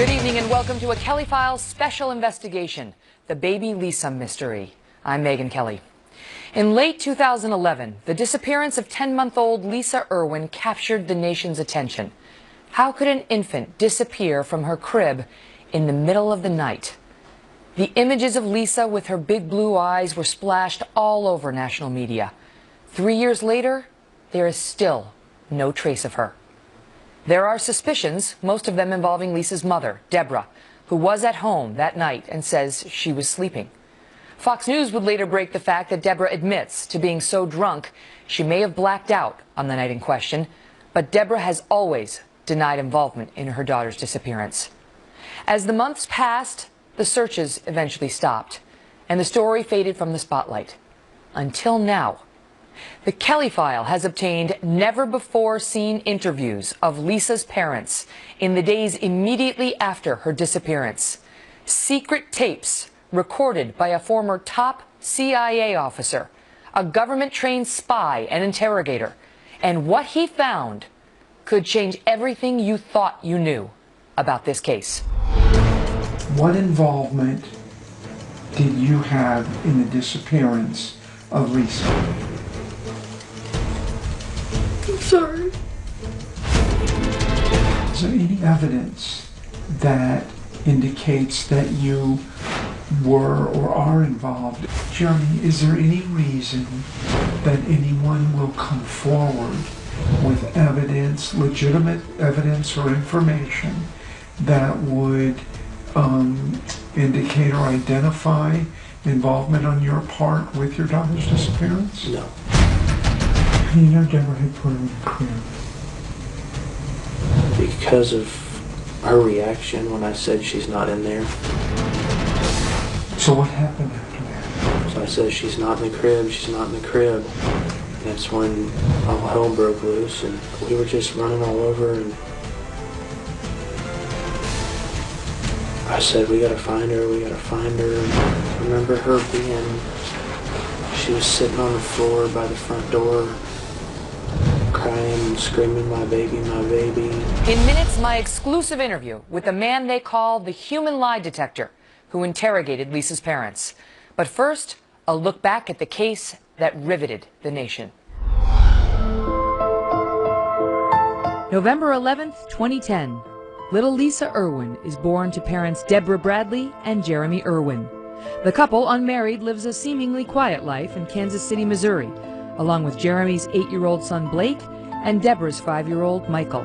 Good evening and welcome to a Kelly Files special investigation, the Baby Lisa mystery. I'm Megan Kelly. In late 2011, the disappearance of 10-month-old Lisa Irwin captured the nation's attention. How could an infant disappear from her crib in the middle of the night? The images of Lisa with her big blue eyes were splashed all over national media. 3 years later, there is still no trace of her. There are suspicions, most of them involving Lisa's mother, Deborah, who was at home that night and says she was sleeping. Fox News would later break the fact that Deborah admits to being so drunk she may have blacked out on the night in question, but Deborah has always denied involvement in her daughter's disappearance. As the months passed, the searches eventually stopped, and the story faded from the spotlight. Until now. The Kelly File has obtained never-before-seen interviews of Lisa's parents in the days immediately after her disappearance. Secret tapes recorded by a former top CIA officer, a government-trained spy and interrogator. And what he found could change everything you thought you knew about this case. What involvement did you have in the disappearance of Lisa? I'm sorry. Is there any evidence that indicates that you were or are involved? Jeremy, is there any reason that anyone will come forward with evidence, legitimate evidence or information that would indicate or identify involvement on your part with your daughter's disappearance? No. You know Deborah had put her in the crib. Because of her reaction when I said she's not in there. So what happened after that? So I said she's not in the crib, she's not in the crib. And that's when all hell broke loose and we were just running all over and I said we gotta find her, we gotta find her. And I remember her she was sitting on the floor by the front door crying and screaming, my baby, my baby. In minutes, my exclusive interview with the man they call the human lie detector who interrogated Lisa's parents. But first, a look back at the case that riveted the nation. November 11th, 2010. Little Lisa Irwin is born to parents Deborah Bradley and Jeremy Irwin. The couple, unmarried, lives a seemingly quiet life in Kansas City, Missouri, along with Jeremy's 8-year-old son Blake and Deborah's 5-year-old Michael.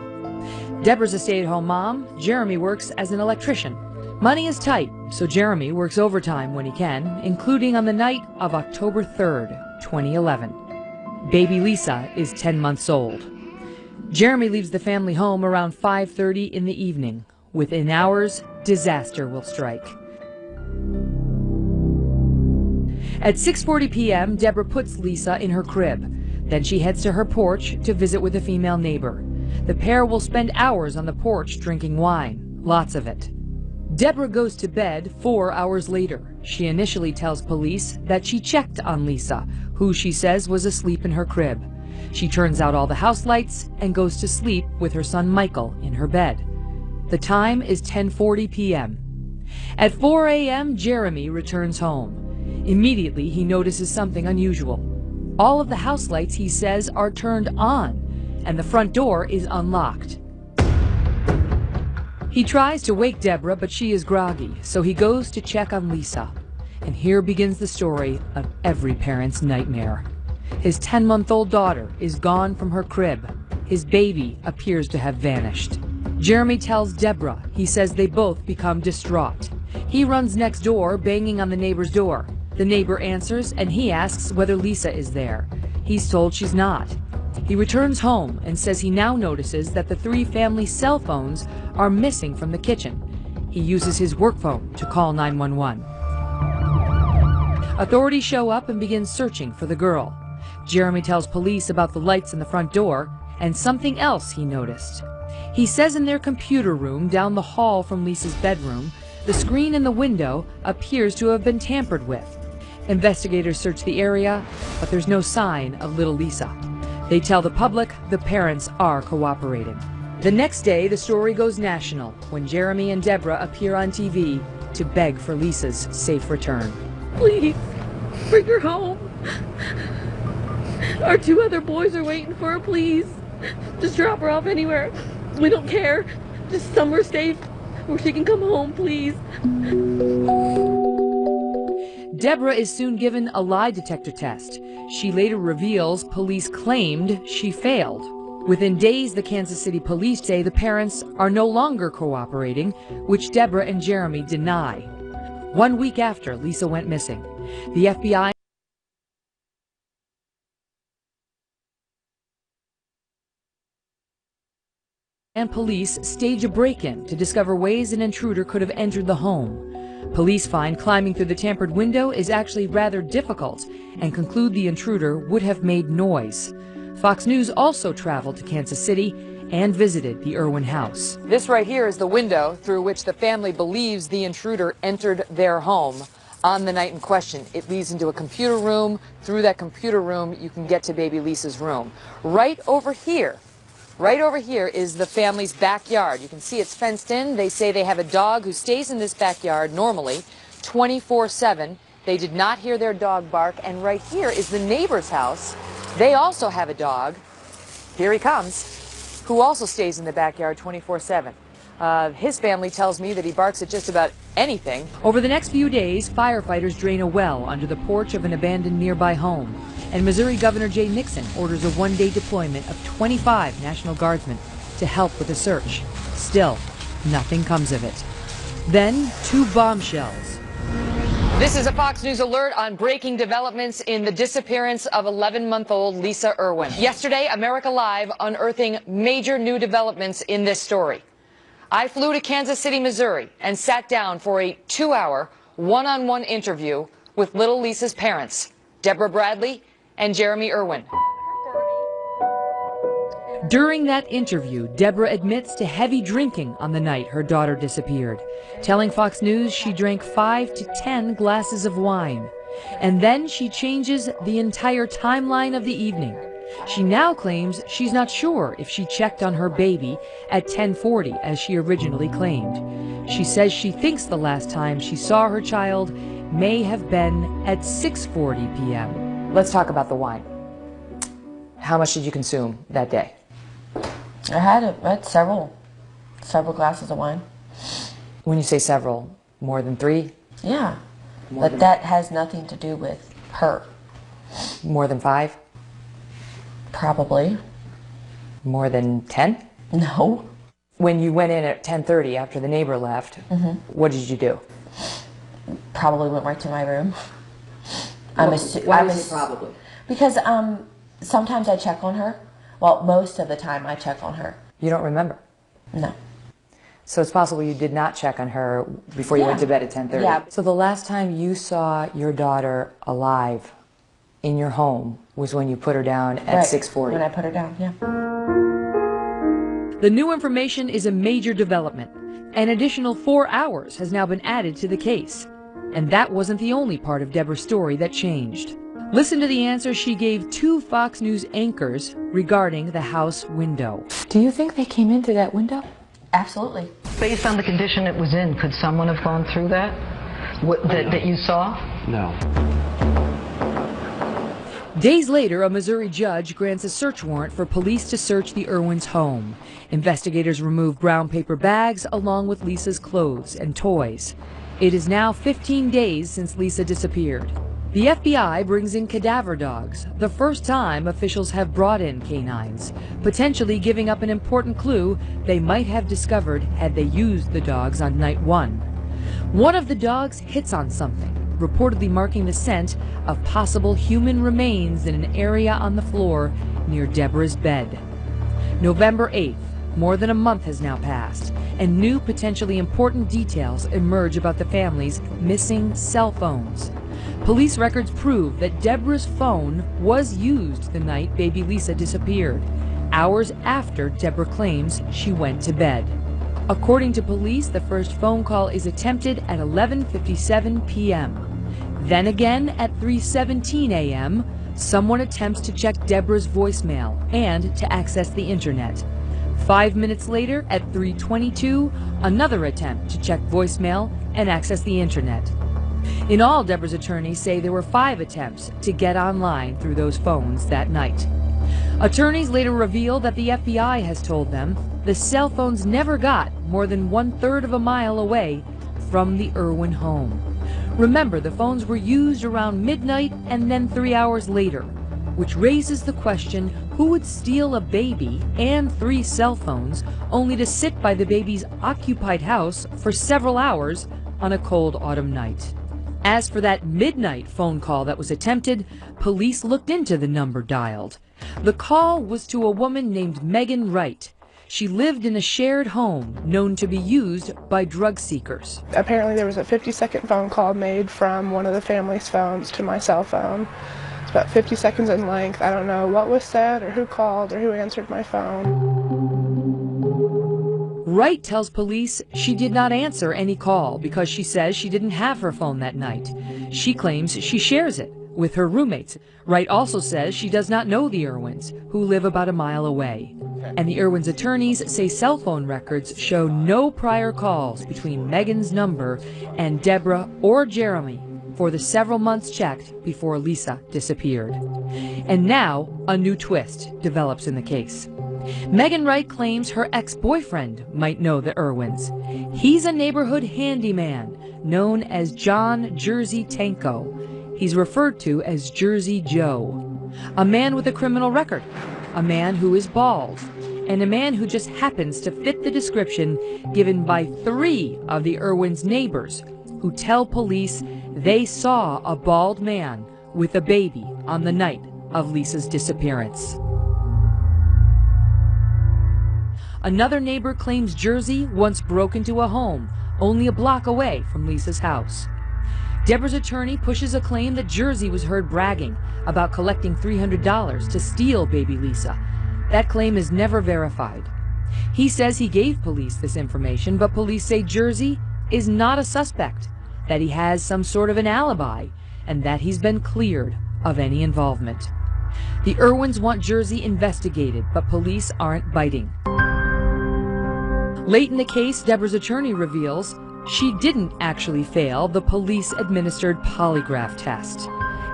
Deborah's a stay-at-home mom. Jeremy works as an electrician. Money is tight, so Jeremy works overtime when he can, including on the night of October 3rd, 2011. Baby Lisa is 10 months old. Jeremy leaves the family home around 5:30 in the evening. Within hours, disaster will strike. At 6:40 p.m., Deborah puts Lisa in her crib. Then she heads to her porch to visit with a female neighbor. The pair will spend hours on the porch drinking wine, lots of it. Deborah goes to bed 4 hours later. She initially tells police that she checked on Lisa, who she says was asleep in her crib. She turns out all the house lights and goes to sleep with her son Michael in her bed. The time is 10:40 p.m. At 4 a.m., Jeremy returns home. Immediately, he notices something unusual. All of the house lights, he says, are turned on, and the front door is unlocked. He tries to wake Deborah, but she is groggy, so he goes to check on Lisa. And here begins the story of every parent's nightmare. His 10-month-old daughter is gone from her crib. His baby appears to have vanished. Jeremy tells Deborah. He says they both become distraught. He runs next door, banging on the neighbor's door. The neighbor answers, and he asks whether Lisa is there. He's told she's not. He returns home and says he now notices that the 3 family cell phones are missing from the kitchen. He uses his work phone to call 911. Authorities show up and begin searching for the girl. Jeremy tells police about the lights in the front door and something else he noticed. He says in their computer room down the hall from Lisa's bedroom, the screen in the window appears to have been tampered with. Investigators search the area, but there's no sign of little Lisa. They tell the public the parents are cooperating. The next day, the story goes national when Jeremy and Deborah appear on TV to beg for Lisa's safe return. Please, bring her home. Our 2 other boys are waiting for her, please. Just drop her off anywhere. We don't care. Just somewhere safe where she can come home, please. Deborah is soon given a lie detector test. She later reveals police claimed she failed. Within days, the Kansas City police say the parents are no longer cooperating, which Deborah and Jeremy deny. 1 week after Lisa went missing, the FBI and police stage a break-in to discover ways an intruder could have entered the home. Police find climbing through the tampered window is actually rather difficult and conclude the intruder would have made noise. Fox News also traveled to Kansas City and visited the Irwin house. This right here is the window through which the family believes the intruder entered their home on the night in question. It leads into a computer room. Through that computer room, you can get to baby Lisa's room. Right over here is the family's backyard. You can see it's fenced in. They say they have a dog who stays in this backyard normally 24/7. They did not hear their dog bark. And right here is the neighbor's house. They also have a dog. Here he comes, who also stays in the backyard 24/7. His family tells me that he barks at just about anything. Over the next few days, firefighters drain a well under the porch of an abandoned nearby home. And Missouri Governor Jay Nixon orders a one-day deployment of 25 National Guardsmen to help with the search. Still, nothing comes of it. Then, 2 bombshells. This is a Fox News alert on breaking developments in the disappearance of 11-month-old Lisa Irwin. Yesterday, America Live unearthing major new developments in this story. I flew to Kansas City, Missouri, and sat down for a 2-hour one-on-one interview with little Lisa's parents, Deborah Bradley and Jeremy Irwin. During that interview, Deborah admits to heavy drinking on the night her daughter disappeared, telling Fox News she drank 5 to 10 glasses of wine. And then she changes the entire timeline of the evening. She now claims she's not sure if she checked on her baby at 10:40 as she originally claimed. She says she thinks the last time she saw her child may have been at 6:40 p.m. Let's talk about the wine. How much did you consume that day? I had several glasses of wine. When you say several, more than 3? Yeah, but that has nothing to do with her. More than 5? Probably. More than 10? No. When you went in at 10:30 after the neighbor left, what did you do? Probably went right to my room. Why is it probably? Because sometimes I check on her. Well, most of the time I check on her. You don't remember? No. So it's possible you did not check on her before you went to bed at 10:30? Yeah. So the last time you saw your daughter alive in your home was when you put her down at 6:40? When I put her down, yeah. The new information is a major development. An additional 4 hours has now been added to the case. And that wasn't the only part of Deborah's story that changed. Listen to the answer she gave 2 Fox News anchors regarding the house window. Do you think they came into that window? Absolutely. Based on the condition it was in, could someone have gone through that? That you saw? No. Days later, a Missouri judge grants a search warrant for police to search the Irwins' home. Investigators remove brown paper bags along with Lisa's clothes and toys. It is now 15 days since Lisa disappeared. The FBI brings in cadaver dogs, the first time officials have brought in canines, potentially giving up an important clue they might have discovered had they used the dogs on night 1. One of the dogs hits on something, reportedly marking the scent of possible human remains in an area on the floor near Deborah's bed. November 8th, more than a month has now passed, and new potentially important details emerge about the family's missing cell phones. Police records prove that Deborah's phone was used the night baby Lisa disappeared, hours after Deborah claims she went to bed. According to police, the first phone call is attempted at 11:57 p.m. Then again at 3:17 a.m., someone attempts to check Deborah's voicemail and to access the internet. 5 minutes later, at 3:22, another attempt to check voicemail and access the internet. In all, Deborah's attorneys say there were 5 attempts to get online through those phones that night. Attorneys later reveal that the FBI has told them the cell phones never got more than 1/3 of a mile away from the Irwin home. Remember, the phones were used around midnight and then 3 hours later, which raises the question, who would steal a baby and 3 cell phones only to sit by the baby's occupied house for several hours on a cold autumn night? As for that midnight phone call that was attempted, police looked into the number dialed. The call was to a woman named Megan Wright. She lived in a shared home known to be used by drug seekers. Apparently there was a 50-second phone call made from one of the family's phones to my cell phone. It's about 50 seconds in length. I don't know what was said or who called or who answered my phone. Wright tells police she did not answer any call because she says she didn't have her phone that night. She claims she shares it with her roommates. Wright also says she does not know the Irwins, who live about a mile away. And the Irwins' attorneys say cell phone records show no prior calls between Megan's number and Deborah or Jeremy for the several months checked before Lisa disappeared. And now, a new twist develops in the case. Megan Wright claims her ex-boyfriend might know the Irwins. He's a neighborhood handyman known as John Jersey Tanko. He's referred to as Jersey Joe. A man with a criminal record, a man who is bald, and a man who just happens to fit the description given by 3 of the Irwins' neighbors who tell police they saw a bald man with a baby on the night of Lisa's disappearance. Another neighbor claims Jersey once broke into a home only a block away from Lisa's house. Deborah's attorney pushes a claim that Jersey was heard bragging about collecting $300 to steal baby Lisa. That claim is never verified. He says he gave police this information, but police say Jersey is not a suspect, that he has some sort of an alibi, and that he's been cleared of any involvement. The Irwins want Jersey investigated, but police aren't biting. Late in the case, Deborah's attorney reveals she didn't actually fail the police-administered polygraph test.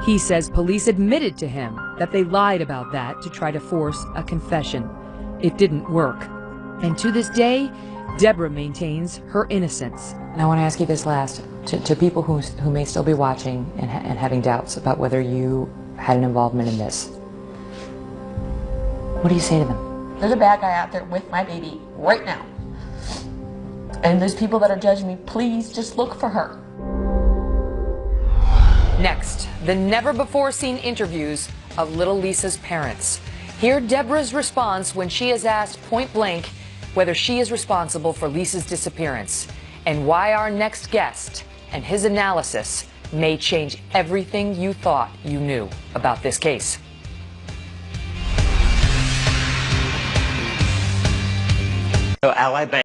He says police admitted to him that they lied about that to try to force a confession. It didn't work. And to this day, Deborah maintains her innocence. And I want to ask you this last, to people who may still be watching and having doubts about whether you had an involvement in this. What do you say to them? There's a bad guy out there with my baby right now. And there's people that are judging me. Please just look for her. Next, the never-before-seen interviews of little Lisa's parents. Hear Deborah's response when she is asked point-blank whether she is responsible for Lisa's disappearance, and why our next guest and his analysis may change everything you thought you knew about this case. So Ally Bank